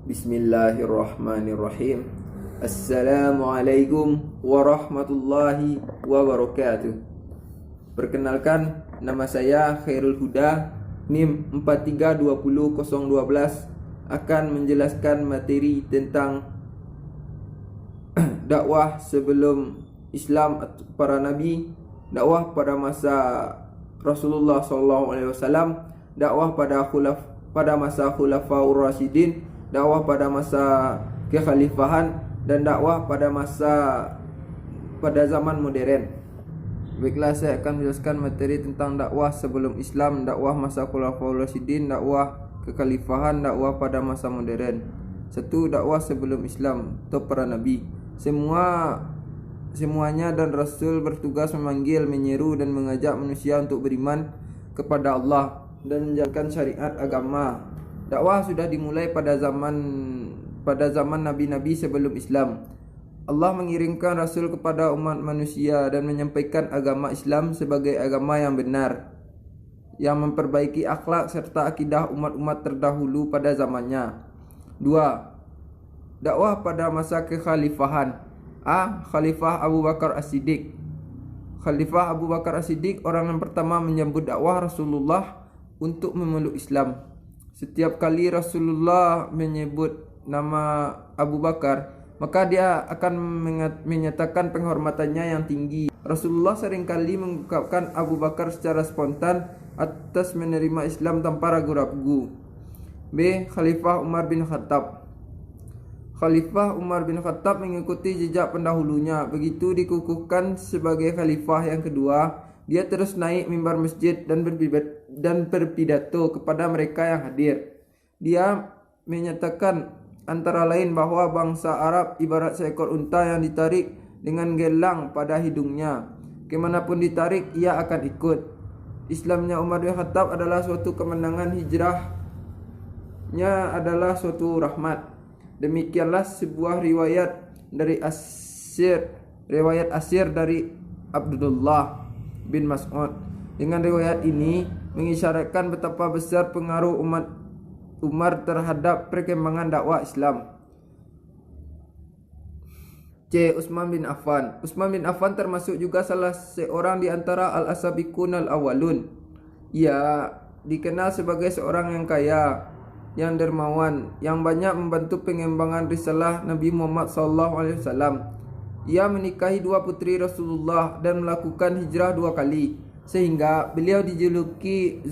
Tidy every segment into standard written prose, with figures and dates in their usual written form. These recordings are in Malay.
Bismillahirrahmanirrahim. Assalamualaikum warahmatullahi wabarakatuh. Perkenalkan, nama saya Khairul Huda, NIM 4320.012, akan menjelaskan materi tentang dakwah sebelum Islam para nabi, dakwah pada masa Rasulullah SAW, dakwah pada masa Khulafaur Rasyidin, dakwah pada masa kekhalifahan, dan dakwah pada zaman modern. Baiklah, saya akan menjelaskan materi tentang dakwah sebelum Islam, dakwah masa Khulafaur Rasyidin, dakwah kekhalifahan, dakwah pada masa modern. 1. Dakwah sebelum Islam atau para nabi. Semuanya dan Rasul bertugas memanggil, menyeru, dan mengajak manusia untuk beriman kepada Allah dan menjalankan syariat agama. Dakwah sudah dimulai pada zaman nabi-nabi sebelum Islam. Allah mengirimkan Rasul kepada umat manusia dan menyampaikan agama Islam sebagai agama yang benar, yang memperbaiki akhlak serta akidah umat-umat terdahulu pada zamannya. 2. Dakwah pada masa kekhalifahan. Khalifah Abu Bakar As-Siddiq. Khalifah Abu Bakar As-Siddiq orang yang pertama menyambut dakwah Rasulullah untuk memeluk Islam. Setiap kali Rasulullah menyebut nama Abu Bakar, maka dia akan menyatakan penghormatannya yang tinggi. Rasulullah seringkali mengungkapkan Abu Bakar secara spontan atas menerima Islam tanpa ragu-ragu. B. Khalifah Umar bin Khattab. Khalifah Umar bin Khattab mengikuti jejak pendahulunya. Begitu dikukuhkan sebagai khalifah yang kedua, dia terus naik mimbar masjid dan berpidato kepada mereka yang hadir. Dia menyatakan antara lain bahwa bangsa Arab ibarat seekor unta yang ditarik dengan gelang pada hidungnya. Kemanapun ditarik, ia akan ikut. Islamnya Umar bin Khattab adalah suatu kemenangan, hijrahnya adalah suatu rahmat. Demikianlah sebuah riwayat Asir dari Abdullah bin Mas'ud. Dengan riwayat ini mengisyaratkan betapa besar pengaruh Umar terhadap perkembangan dakwah Islam. C. Utsman bin Affan. Utsman bin Affan termasuk juga salah seorang di antara al-asabiqun al-awwalun. Ia dikenal sebagai seorang yang kaya, yang dermawan, yang banyak membantu pengembangan risalah Nabi Muhammad SAW. Ia menikahi 2 putri Rasulullah dan melakukan hijrah 2 kali, sehingga beliau dijuluki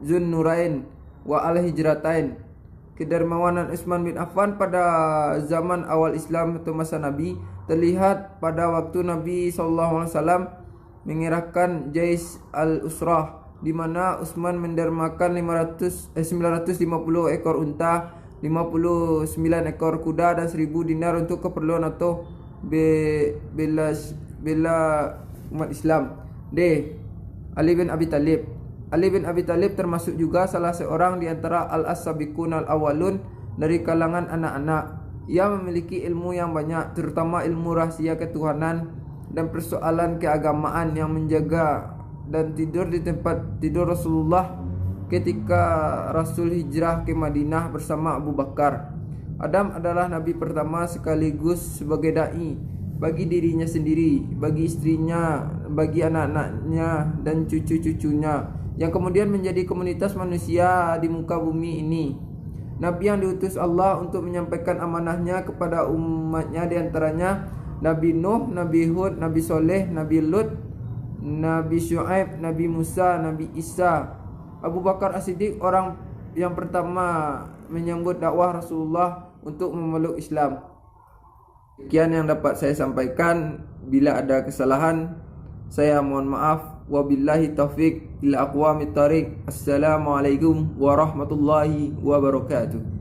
Zunnurain wa al-Hijratain. Kedermawanan Utsman bin Affan pada zaman awal Islam atau masa Nabi terlihat pada waktu Nabi SAW mengerahkan Jais al-Usrah, di mana Utsman mendermakan 950 ekor unta, 59 ekor kuda, dan 1000 dinar untuk keperluan atau bela umat Islam. D. Ali bin Abi Thalib. Ali bin Abi Thalib termasuk juga salah seorang di antara al-as-sabiqun al-awwalun dari kalangan anak-anak. Ia memiliki ilmu yang banyak, terutama ilmu rahasia ketuhanan dan persoalan keagamaan, yang menjaga dan tidur di tempat tidur Rasulullah ketika Rasul hijrah ke Madinah bersama Abu Bakar. Adam adalah nabi pertama sekaligus sebagai dai bagi dirinya sendiri, bagi istrinya, bagi anak-anaknya dan cucu-cucunya, yang kemudian menjadi komunitas manusia di muka bumi ini. Nabi yang diutus Allah untuk menyampaikan amanahnya kepada umatnya, diantaranya Nabi Nuh, Nabi Hud, Nabi Soleh, Nabi Lut, Nabi Syuaib, Nabi Musa, Nabi Isa. Abu Bakar As-Siddiq orang yang pertama menyambut dakwah Rasulullah untuk memeluk Islam. Sekian yang dapat saya sampaikan. Bila ada kesalahan, saya mohon maaf. Wabillahi taufik ila aqwamit thariq. Assalamualaikum warahmatullahi wabarakatuh.